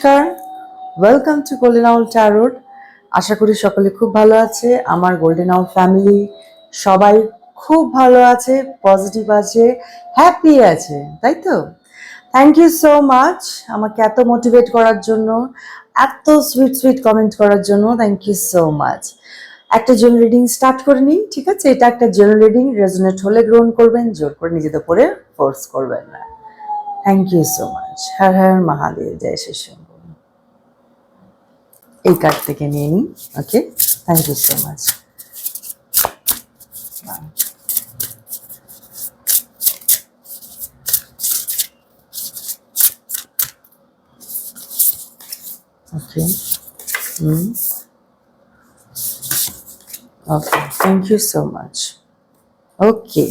নমস্কার, welcome to golden owl tarot. আশা করি সকলে খুব ভালো আছে। আমার গোল্ডেন আউল ফ্যামিলি সবাই খুব ভালো আছে, পজিটিভ আছে, হ্যাপি আছে, তাই তো? থ্যাংক ইউ সো মাচ আমাকে এত মোটিভেট করার জন্য, এত সুইট সুইট কমেন্ট করার জন্য। Thank you so much. একটা জেনারেল রিডিং স্টার্ট করে নিই, ঠিক আছে? এটা একটা জেনারেল রিডিং, রেজোনেট হলে গ্রহণ করবেন, জোর করে নিজেদের উপরে ফোর্স করবেন না। Thank you so much. Har Har Mahadev, জয় শ্রী শম্ভু। এই কার্ড থেকে নিয়ে নিই, okay? Thank you so much. Okay, okay, thank you so much. Okay,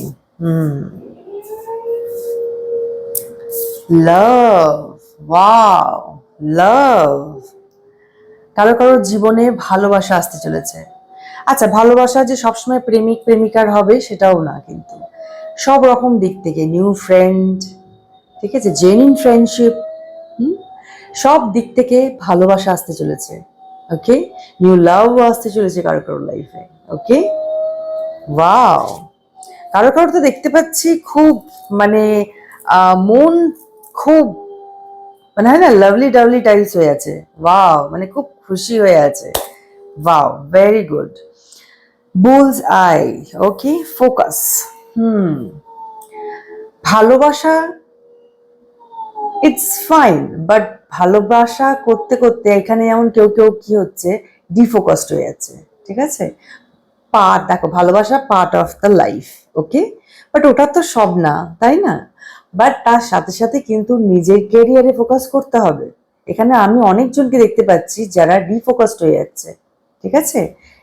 love, wow, love. কারো কারো জীবনে ভালোবাসা আসতে চলেছে। আচ্ছা, ভালোবাসা যে সবসময় প্রেমিক প্রেমিকার হবে সেটাও না, কিন্তু সব রকম দিক থেকে নিউ ফ্রেন্ড, ঠিক আছে, জেনুইন ফ্রেন্ডশিপ, সব দিক থেকে ভালোবাসা আসতে চলেছে। ওকে, নিউ লাভ আসতে চলেছে কারো কারো লাইফে। ওকে, ওয়াও। কারো কারো তো দেখতে পাচ্ছি খুব মানে মন খুব মানে হয় না, লাভলি ডাভলি টাইপস হয়ে আছে। ওয়াও, মানে খুব খুশি হয়ে আছে। Wow, very good. Bull's I, okay, focus. ভালোবাসা ইটস ফাইন, বাট ভালোবাসা করতে করতে এখানে যেমন কেউ কেউ কি হচ্ছে, ডিফোকাসড হয়ে যাচ্ছে, ঠিক আছে? পার্ট, দেখো, ভালোবাসা part of the life, okay, but ওটা তো সব না, তাই না? বাট তার সাথে সাথে কিন্তু নিজের ক্যারিয়ারে ফোকাস করতে হবে। এখানে আমি অনেকজনকে দেখতে পাচ্ছি যারা ডিফোকাসড হয়ে যাচ্ছে, ঠিক আছে?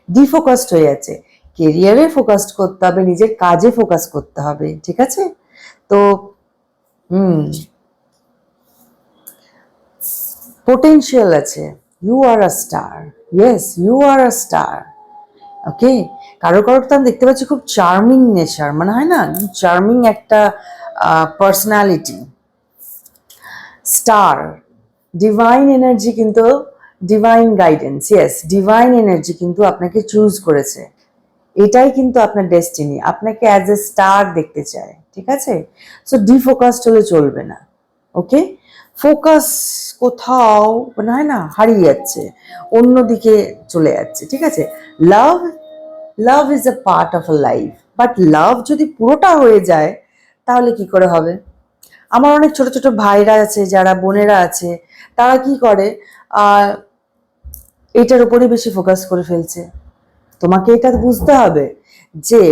ডিফোকাসড হয়ে যাচ্ছে। ক্যারিয়ারে ফোকাসড করতে হবে, নিজের কাজে ফোকাস করতে হবে, ঠিক আছে? তো পোটেনশিয়াল আছে। You are a star, yes, you are a star. Okay, কারো কারো তো আমি দেখতে পাচ্ছি খুব চার্মিং নেচার, মানে হয় না, চার্মিং একটা পার্সোনালিটি। স্টার, ডিভাইন এনার্জি, কিন্তু divine guidance, yes, divine energy কিন্তু আপনাকে চুজ করেছে। এটাই কিন্তু আপনার ডেস্টিনি, আপনাকে অ্যাজ এ স্টার দেখতে চায়, ঠিক আছে? সো ডিফোকাসড হলে চলবে না। ওকে, ফোকাস কোথাও মানে হয় না হারিয়ে যাচ্ছে, অন্যদিকে চলে যাচ্ছে, ঠিক আছে? Love, love is a part of a life, but love যদি পুরোটা হয়ে যায় তাহলে কি করে হবে? আমার অনেক ছোট ছোট ভাইরা আছে, যারা বোনেরা আছে, তারা কি করে, এটার উপরই বেশি ফোকাস করে ফেলছে। তোমাকে এটা বুঝতে হবে যে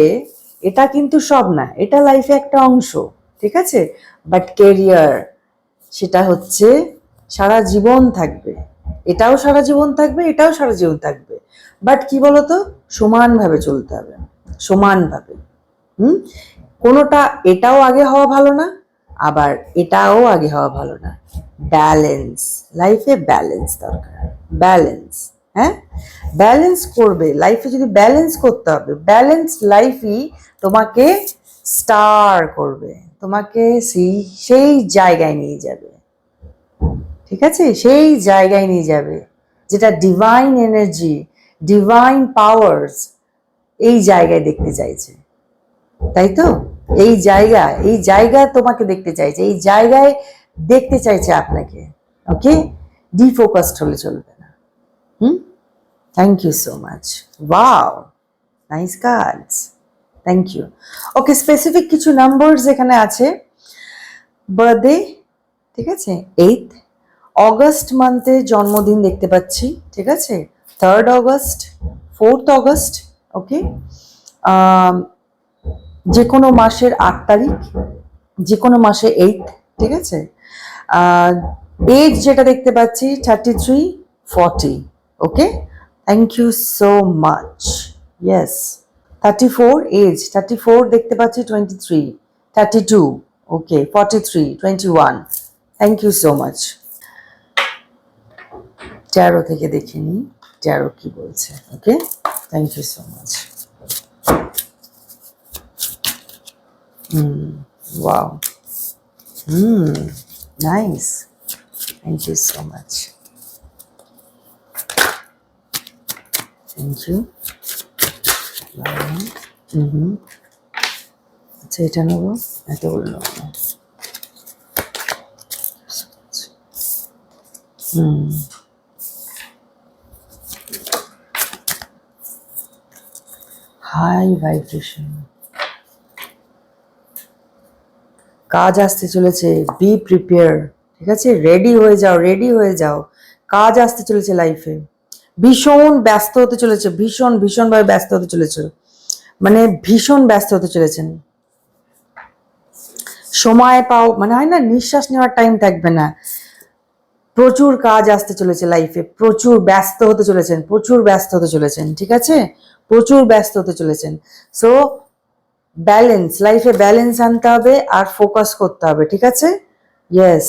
এটা কিন্তু সব না, এটা লাইফে একটা অংশ, ঠিক আছে? বাট ক্যারিয়ার, সেটা হচ্ছে সারা জীবন থাকবে। এটাও সারা জীবন থাকবে, এটাও সারা জীবন থাকবে। বাট কি বলতো, সমানভাবে চলতে হবে, সমানভাবে। কোনোটা এটাও আগে হওয়া ভালো না, আবার এটাও আগে হওয়া ভালো না। ব্যালেন্স, লাইফে ব্যালেন্স দরকার, ব্যালেন্স। হ্যাঁ, ব্যালেন্স করবে লাইফে, যদি ব্যালেন্স করতে হবে, ব্যালেন্স লাইফই তোমাকে স্টার করবে, তোমাকে সেই জায়গায় নিয়ে যাবে, ঠিক আছে? সেই জায়গায় নিয়ে যাবে যেটা ডিভাইন এনার্জি, ডিভাইন পাওয়ার্স এই জায়গায় দেখতে চাইছে, তাই তো? এই জায়গা তোমাকে দেখতে চাইছে, এই জায়গায় দেখতে চাইছে আপনাকে। ওকে, ডিফোকাসড হলে চলবে না। Thank you so much. Wow, nice cards, thank you. Okay, specific কিছু নাম্বারস এখানে আছে। বার্থডে, ঠিক আছে, 8 অগস্ট মান্থে জন্মদিন দেখতে পাচ্ছি, ঠিক আছে? 3rd অগস্ট, 4th অগস্ট, ওকে, যে কোনো মাসের 8 তারিখ, যে কোনো মাসে 8, ঠিক আছে? এজ যেটা দেখতে পাচ্ছি 33, 40, okay, thank you so much. Yes, 34 age, 34 দেখতে পাচ্ছি, 23, 32, okay, 43, 21, thank you so much. Tarot থেকে দেখে নিই ট্যারো কি বলছে। Okay, thank you so much. Wow. Nice. Thank you so much. Thank you. আচ্ছা এটা নেবো, এতগুলো নেবো না। হাই ভাইব্রেশন, কাজ আসতে চলেছে, বি প্রিপেয়ার, ঠিক আছে, রেডি হয়ে যাও, রেডি হয়ে যাও, কাজ আসতে চলেছে লাইফে, ভীষণ ব্যস্ত হতে চলেছে, ভীষণ ভীষণভাবে ব্যস্ত হতে চলেছে, মানে ভীষণ ব্যস্ত হতে চলেছেন, সময় পাও, মানে হয় না নিঃশ্বাস নেওয়ার টাইম থাকবে না, প্রচুর কাজ আসতে চলেছে লাইফে, প্রচুর ব্যস্ত হতে চলেছেন, প্রচুর ব্যস্ত হতে চলেছেন, ঠিক আছে, প্রচুর ব্যস্ত হতে চলেছেন। সো ব্যালেন্স, লাইফে ব্যালেন্স আনতে হবে আর ফোকাস করতে হবে, ঠিক আছে, ইয়েস।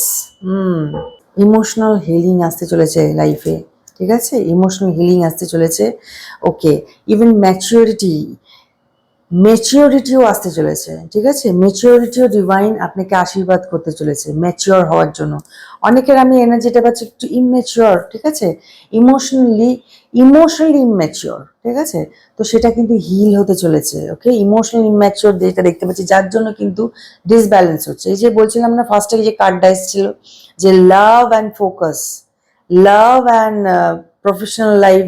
ইমোশনাল হিলিং আসতে চলেছে লাইফে, ঠিক আছে, ইমোশনাল হিলিং আসতে চলেছে, ওকে, ইভেন ম্যাচিওরিটিও আসতে চলেছে, ঠিক আছে, ম্যাচিওরিটিও ডিভাইন আপনাকে আশীর্বাদ করতে চলেছে ম্যাচিওর হওয়ার জন্য। অনেকের আমি এনার্জিটা পাচ্ছি একটু ইমম্যাচিওর, ঠিক আছে, ইমোশনালি ইমম্যাচিওর, ঠিক আছে, তো সেটা কিন্তু হিল হতে চলেছে, ওকে, ইমোশনাল ইমম্যাচিওর যেটা দেখতে পাচ্ছি, যার জন্য কিন্তু ডিসব্যালেন্স হচ্ছে। এই যে বলছিলাম না ফার্স্টে যে কার্ডটা এসেছিল যে love and focus, love and professional life,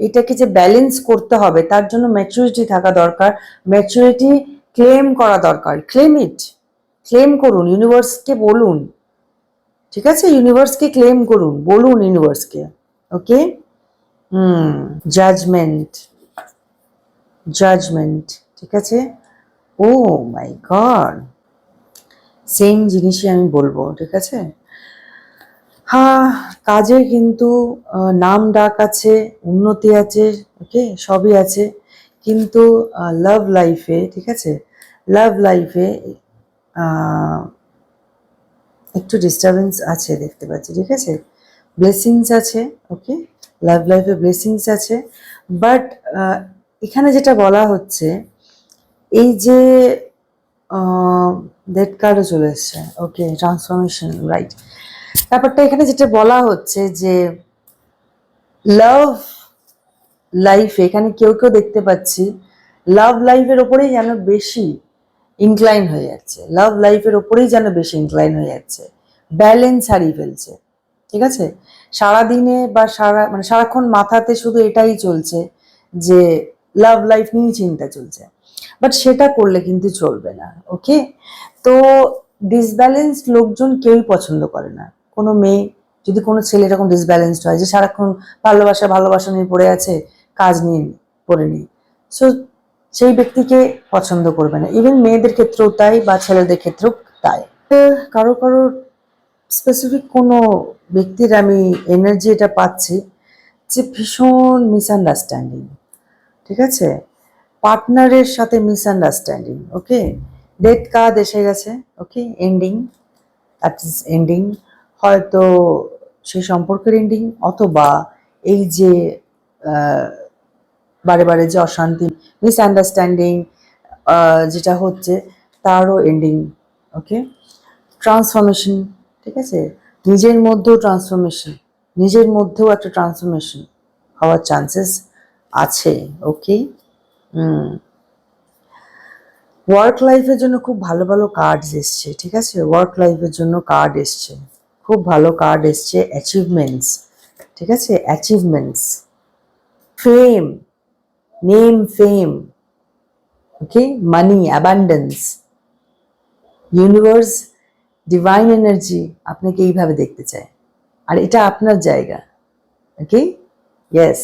এইটাকে যে ব্যালেন্স করতে হবে তার জন্য ম্যাচুরিটি থাকা দরকার, ম্যাচুরিটি ক্লেম করা দরকার, ক্লেম করুন, ইউনিভার্সকে বলুন, ঠিক আছে, ইউনিভার্সকে ক্লেম করুন, বলুন ইউনিভার্সকে, ওকে। জাজমেন্ট, জাজমেন্ট, ঠিক আছে, ও মাই গড, সেম জিনিসই আমি বলবো, ঠিক আছে। হ্যাঁ, কাজে কিন্তু নাম ডাক আছে, উন্নতি আছে, ওকে, সবই আছে, কিন্তু লাভ লাইফে, ঠিক আছে, লাভ লাইফে একটু ডিস্টারবেন্স আছে দেখতে পাচ্ছি, ঠিক আছে, ব্লেসিংস আছে, ওকে, লাভ লাইফে ব্লেসিংস আছে, বাট এখানে যেটা বলা হচ্ছে এই যে ডেড কার্ডও চলে এসছে, ওকে, ট্রান্সফরমেশন, রাইট, ব্যাপারটা এখানে যেটা বলা হচ্ছে যে লাভ লাইফ, এখানে কেউ কেউ দেখতে পাচ্ছি লাভ লাইফের ওপরেই যেন বেশি ইনক্লাইন হয়ে যাচ্ছে, লাভ লাইফের ওপরেই যেন বেশি ইনক্লাইন হয়ে যাচ্ছে, ব্যালেন্স হারিয়ে ফেলছে, ঠিক আছে, সারাদিনে বা মানে সারাক্ষণ মাথাতে শুধু এটাই চলছে যে লাভ লাইফ নিয়ে চিন্তা চলছে, বাট সেটা করলে কিন্তু চলবে না, ওকে। তো ডিসব্যালেন্স লোকজন কেউই পছন্দ করে না, কোনো মেয়ে যদি কোনো ছেলে এরকম ডিসব্যালেন্সড হয় যে সারাক্ষণ ভালোবাসা ভালোবাসা নিয়ে পড়ে আছে, কাজ নিয়ে পড়ে নেই, সো সেই ব্যক্তিকে পছন্দ করবে না, ইভেন মেয়েদের ক্ষেত্রেও তাই বা ছেলেদের ক্ষেত্রেও তাই। কারো কারো স্পেসিফিক কোনো ব্যক্তির আমি এনার্জি এটা পাচ্ছি যে ভীষণ মিসআন্ডারস্ট্যান্ডিং, ঠিক আছে, পার্টনারের সাথে মিসআন্ডারস্ট্যান্ডিং, ওকে, ডেট কার্ড এসে গেছে, ওকে, এন্ডিং, দ্যাট ইজ এন্ডিং, হয়তো সেই সম্পর্কের এন্ডিং, অথবা এই যে বারে বারে যে অশান্তি মিসআন্ডারস্ট্যান্ডিং যেটা হচ্ছে তারও এন্ডিং, ওকে, ট্রান্সফরমেশন, ঠিক আছে, নিজের মধ্যেও ট্রান্সফরমেশন, নিজের মধ্যেও একটা ট্রান্সফরমেশন হওয়ার চান্সেস আছে, ওকে। ওয়ার্ক লাইফের জন্য খুব ভালো ভালো কার্ডস এসছে, ঠিক আছে, ওয়ার্ক লাইফের জন্য কার্ড এসছে, খুব ভালো কার্ড এসছে, অ্যাচিভমেন্টস, ঠিক আছে, achievements, fame, name, fame, okay, money, abundance, universe, divine energy আপনাকে এইভাবে দেখতে চায়, আর এটা আপনার জায়গা, okay, yes,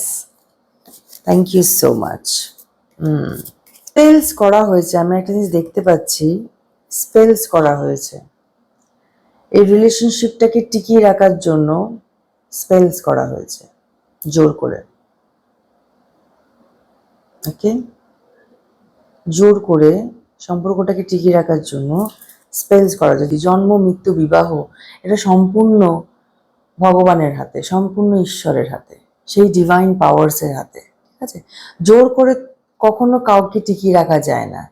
thank you so much. Spells করা হয়েছে, আমি একটা জিনিস দেখতে পাচ্ছি, স্পেলস করা হয়েছে, এই রিলেশনশিপটাকে টিকিয়ে রাখার জন্য স্পেলস করা হয়েছে জোর করে, ওকে, জোর করে সম্পর্কটাকে টিকিয়ে রাখার জন্য স্পেলস করা যায়। জন্ম, মৃত্যু, বিবাহ, এটা সম্পূর্ণ ভগবানের হাতে, সম্পূর্ণ ঈশ্বরের হাতে, সেই ডিভাইন পাওয়ার্সের হাতে, ঠিক আছে, জোর করে কখনো কাউকে টিকিয়ে রাখা যায় না,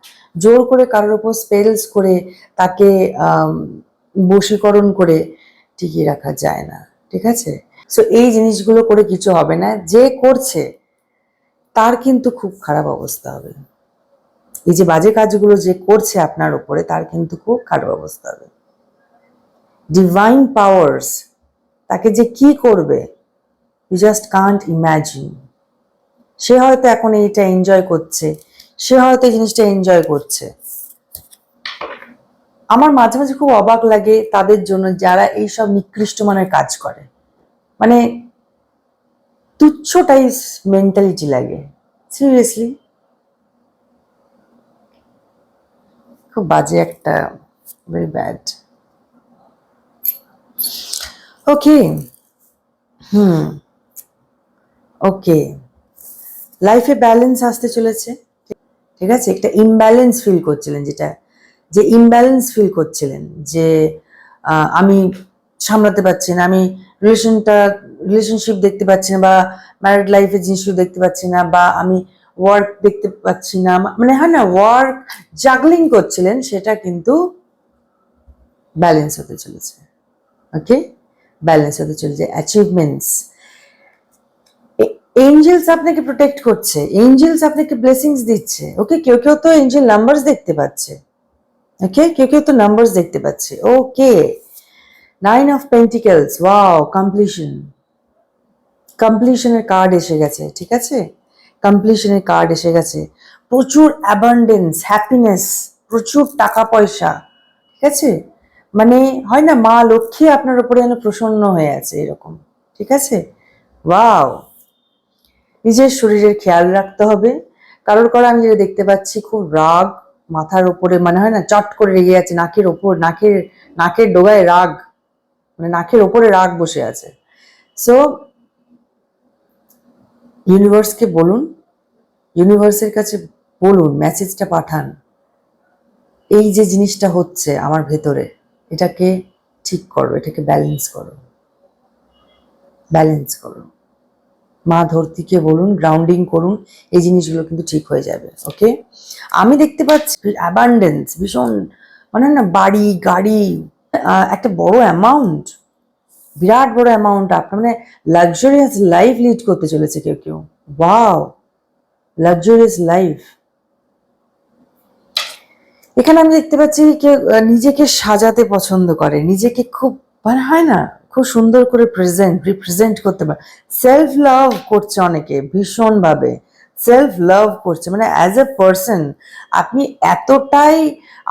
জোর করে কারোর উপর স্পেলস করে তাকে বশীকরণ করে টিকিয়ে রাখা যায় না, ঠিক আছে। সো এই জিনিসগুলো করে কিছু হবে না, যে করছে তার কিন্তু খুব খারাপ অবস্থা হবে। এই যে বাজে কাজগুলো যে করছে আপনার উপরে, তার কিন্তু খুব খারাপ অবস্থা হবে। ডিভাইন পাওয়ার্স তাকে যে কি করবে, ইউ জাস্ট কান্ট ইম্যাজিন। সে হয়তো এখন এইটা এনজয় করছে, সে হয়তো এই জিনিসটা এনজয় করছে। আমার মাঝে মাঝে খুব অবাক লাগে তাদের জন্য যারা এইসব নিকৃষ্ট মানের কাজ করে, মানে তুচ্ছ টাইপ মেন্টালিটি লাগে, সিরিয়াসলি খুব বাজে একটা, ভেরি ব্যাড। ওকে, ওকে, লাইফে ব্যালেন্স আসতে চলেছে, ঠিক আছে। একটা ইমব্যালেন্স ফিল করছিলেন, যে ইমব্যালেন্স ফিল করছিলেন, যে আমি সামলাতে পারছি না, আমি রিলেশনশিপ দেখতে পাচ্ছি না, বা ম্যারিড লাইফের জিনিসগুলো দেখতে পাচ্ছি না, বা আমি ওয়ার্ক দেখতে পাচ্ছি না, মানে হয় না, ওয়ার্ক জাগলিং করছিলেন, সেটা কিন্তু ব্যালেন্স হতে চলেছে। ওকে, ব্যালেন্স হতে চলেছে। অ্যাচিভমেন্টস, এঞ্জেলস আপনাকে প্রোটেক্ট করছে, এঞ্জেলস আপনাকে ব্লেসিংস দিচ্ছে। ওকে, কেউ কেউ তো এঞ্জেল নাম্বারস দেখতে পাচ্ছে। ওকে, কেউ কেউ তো নাম্বারস দেখতে পাচ্ছে। ওকে, 9 অফ পেন্টিকেলস, ওয়াও, কমপ্লিশনের কার্ড এসে গেছে, ঠিক আছে, কমপ্লিশনের কার্ড এসে গেছে। প্রচুর অ্যাবান্ডেন্স, হ্যাপিনেস, প্রচুর টাকা পয়সা, ঠিক আছে, মানে হয় না মা লক্ষ্মী আপনার উপরে যেন প্রসন্ন হয়ে আছে এরকম, ঠিক আছে। ওয়াও, নিজের শরীরের খেয়াল রাখতে হবে। কারোর আমি যেটা দেখতে পাচ্ছি, খুব রাগ মাথার উপরে, মানে হয় না চট করে রেগে আছে, নাকের ওপর, নাকের ডোগায় রাগ, মানে নাকের ওপরে রাগ বসে আছে। সো ইউনিভার্সকে বলুন, ইউনিভার্সের কাছে বলুন, মেসেজটা পাঠান, এই যে জিনিসটা হচ্ছে আমার ভেতরে, এটাকে ঠিক করো, এটাকে ব্যালেন্স করো, ব্যালেন্স করো। মা ধরতিকে বলুন, গ্রাউন্ডিং করুন, এই জিনিসগুলো কিন্তু ঠিক হয়ে যাবে। ওকে, আমি দেখতে পাচ্ছি অ্যাবান্ডেন্স, ভীষণ, মানে না বাড়ি গাড়ি, একটা বড় অ্যামাউন্ট, বিরাট বড় অ্যামাউন্ট আপনার, মানে লাক্সারিয়াস লাইফ লিড করতে চলেছে কেউ কেউ। Wow, luxurious life. এখানে আমি দেখতে পাচ্ছি কেউ নিজেকে সাজাতে পছন্দ করে, নিজেকে খুব, মানে হয় না খুব সুন্দর করে রিপ্রেজেন্ট করতে পারে। সেলফ লাভ করছে অনেকে, ভীষণভাবে সেলফ লাভ করছে, মানে অ্যাজ এ পার্সন আপনি এতটাই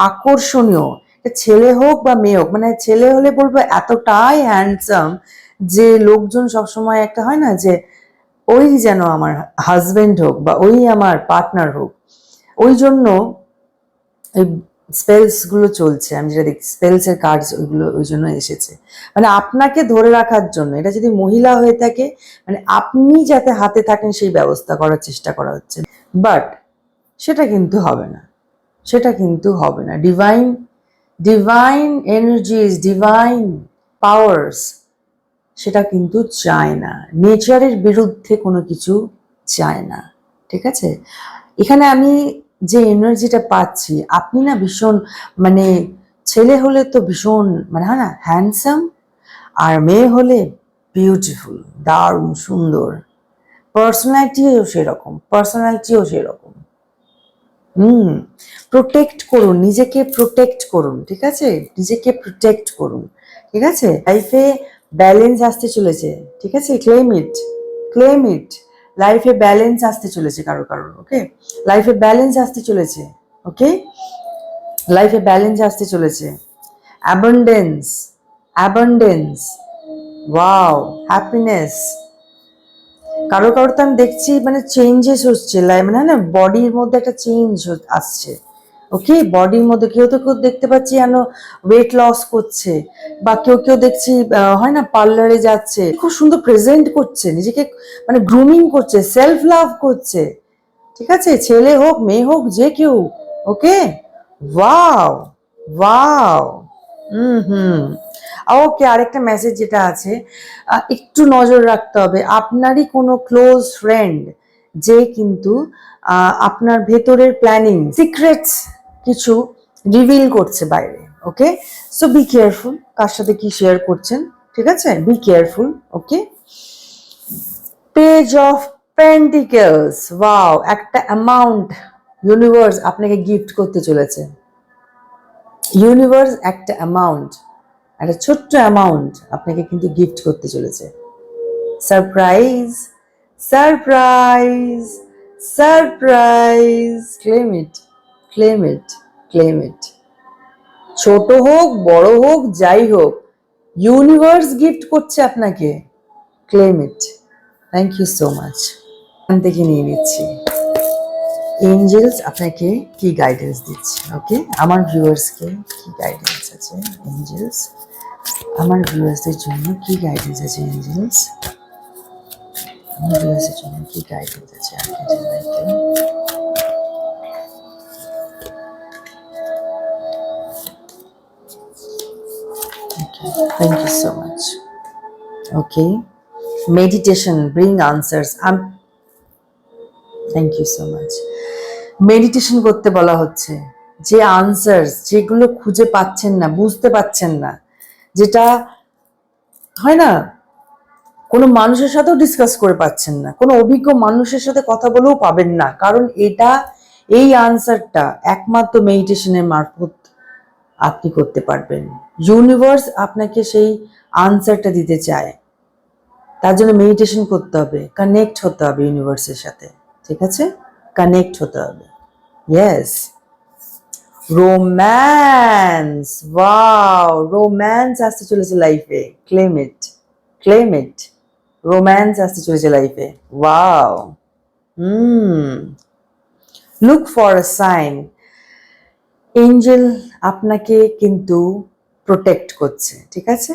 আকর্ষণীয়, ছেলে হোক বা মেয়ে হোক, মানে ছেলে হলে বলবো এতটাই হ্যান্ডসাম যে লোকজন সবসময় একটা হয় না যে ওই যেন আমার হাজবেন্ড হোক বা ওই আমার পার্টনার হোক, ওই জন্য এই স্পেলস গুলো চলছে। আমি যেটা দেখি স্পেলস এর কার্ড, ওইগুলো ওই জন্য এসেছে, মানে আপনাকে ধরে রাখার জন্য। এটা যদি মহিলা হয়ে থাকে, মানে আপনি যাতে হাতে থাকেন সেই ব্যবস্থা করার চেষ্টা করা হচ্ছে, বাট সেটা কিন্তু হবে না, সেটা কিন্তু হবে না। ডিভাইন এনার্জিস, ডিভাইন পাওয়ার্স সেটা কিন্তু চায় না, নেচারের বিরুদ্ধে কোনো কিছু চায় না, ঠিক আছে। এখানে আমি যে এনার্জিটা পাচ্ছি, আপনি না ভীষণ, মানে ছেলে হলে তো ভীষণ, মানে হয় না হ্যান্ডসাম, আর মেয়ে হলে বিউটিফুল, দারুণ সুন্দর, পার্সোনালিটিও সেরকম। প্রোটেক্ট করুন, নিজেকে প্রোটেক্ট করুন, ঠিক আছে, নিজেকে প্রোটেক্ট করুন, ঠিক আছে। লাইফে ব্যালেন্স আসতে চলেছে, ঠিক আছে, ক্লেম ইট, লাইফে ব্যালেন্স আসতে চলেছে কারো, ওকে, লাইফে ব্যালেন্স আসতে চলেছে, ওকে, লাইফে ব্যালেন্স আসতে চলেছে। Abundance, abundance, wow, happiness. কারো তো আমি দেখছি মানে চেঞ্জেস হচ্ছে, মানে না বডির মধ্যে একটা চেঞ্জ আসছে। ওকে, বডির মধ্যে কেউ দেখতে পাচ্ছি যেন ওয়েট লস করছে, বা কেউ দেখছি হয় না পার্লারে যাচ্ছে, খুব সুন্দর প্রেজেন্ট করছে নিজেকে, মানে গ্রুমিং করছে, সেলফ লাভ করছে, ঠিক আছে, ছেলে হোক মেয়ে হোক যে কেউ। ওকে, ওয়াও, ওয়াও, হুম। ওকে, আরেকটা মেসেজ যেটা আছে, একটু নজর রাখতে হবে, আপনারই কোনো ক্লোজ ফ্রেন্ড যে কিন্তু আপনার ভেতরের প্ল্যানিং সিক্রেটস কিছু রিভিল করছে বাইরে। ওকে, সো বি কেয়ারফুল, কার সাথে কি শেয়ার করছেন, ঠিক আছে, be careful. Okay, page of pentacles, wow, একটা অ্যামাউন্ট ইউনিভার্স আপনাকে গিফট করতে চলেছে। ইউনিভার্স একটা অ্যামাউন্ট, একটা ছোট্ট অ্যামাউন্ট আপনাকে কিন্তু গিফট করতে চলেছে। Surprise, surprise, surprise. Claim it, claim it, claim ইট। ছোট হোক বড় হোক যাই হোক, ইউনিভার্স গিফট করছে আপনাকে। Claim it. Thank you so much. এখান থেকে নিয়ে নিচ্ছি এঞ্জেলস আপনাকে কি গাইডেন্স দিচ্ছে। ওকে, আমার ভিউয়ার্সকে কি গাইডেন্স আছে এঞ্জেলস, আমার ভিউয়ার্সদের জন্য কি গাইডেন্স আছে এঞ্জেলস, আমার ভিউয়ার্সদের জন্য কি গাইডেন্স আছে আর্কানজেল Michael. Thank you so much. Okay. Meditation bring answers. Thank you so much. Meditation করতে বলা হচ্ছে, যে আনসার্স যেগুলো খুঁজে পাচ্ছেন না, বুঝতে পাচ্ছেন না, যেটা হয় না কোনো মানুষের সাথেও ডিসকাস করে পাচ্ছেন না, কোনো অভিজ্ঞ মানুষের সাথে কথা বলেও পাবেন না, কারণ এই আনসারটা একমাত্র মেডিটেশনের মারফত আপনি করতে পারবেন। ইউনিভার্স আপনাকে সেই আনসারটা দিতে চায়, তার জন্য মেডিটেশন করতে হবে, কানেক্ট হতে হবে ইউনিভার্সের সাথে। ঠিক আছে, কানেক্ট হতে হবে। ইয়েস, রোম্যান্স, ওয়াও, রোম্যান্স আসতে চলেছে লাইফে। Claim it, claim it. Romance আসতে চলেছে লাইফে। Wow. Look for a sign. Angel আপনাকে কিন্তু প্রোটেক্ট করছে। ঠিক আছে,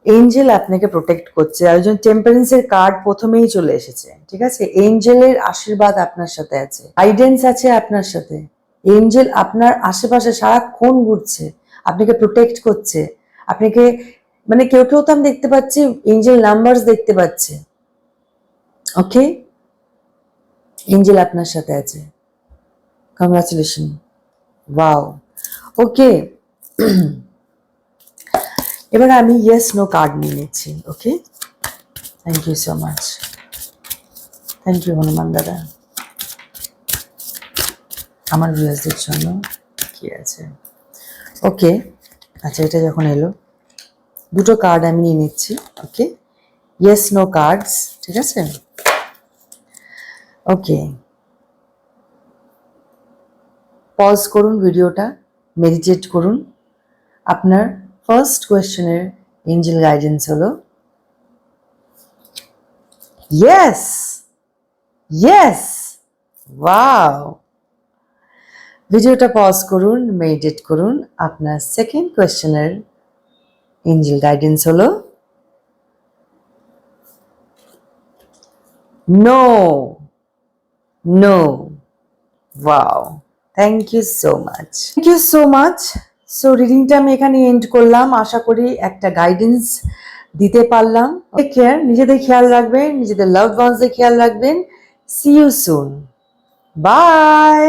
এঞ্জেল আপনাকে প্রোটেক্ট করছে। আর একজন টেম্পারেন্সের কার্ড প্রথমেই চলে এসেছে। ঠিক আছে, এঞ্জেলের আশীর্বাদ আপনার সাথে আছে, গাইডেন্স আছে আপনার সাথে। এঞ্জেল আপনার আশেপাশে সারাক্ষণ ঘুরছে, আপনাকে প্রোটেক্ট করছে। আপনাকে মানে কেউ কেউ তো আমি দেখতে পাচ্ছি এঞ্জেল নাম্বারস দেখতে পাচ্ছে। ওকে, এঞ্জেল আপনার সাথে আছে। কংগ্রাচুলেশন। ওয়াও। ওকে, এবার আমি ইয়েস নো কার্ড নিয়ে নিচ্ছি। Okay, thank you so much. Thank you Hanuman দাদা। আমার ভিউয়ার্সদের জন্য কি আছে। ওকে, আচ্ছা, এটা যখন এলো দুটো কার্ড আমি নিয়ে নিচ্ছি। Okay, yes no cards. ঠিক আছে, ওকে, পজ করুন ভিডিওটা, মেডিটেট করুন। আপনার ফার্স্ট কোয়েশ্চেনের এঞ্জেল গাইডেন্স হলো ইয়েস, ইয়েস। ওয়াও। ভিডিওটা পজ করুন, মেডিটেট করুন। আপনার সেকেন্ড কোয়েশ্চেনের এঞ্জেল গাইডেন্স হলো no, no. Wow, thank you so much, thank you so much. So রিডিংটা আমি এখানে এন্ড করলাম। আশা করি একটা গাইডেন্স দিতে পারলাম। টেক কেয়ার, নিজেদের খেয়াল রাখবেন, নিজেদের লাভড ওয়ান্সদের খেয়াল রাখবেন। See you soon, by.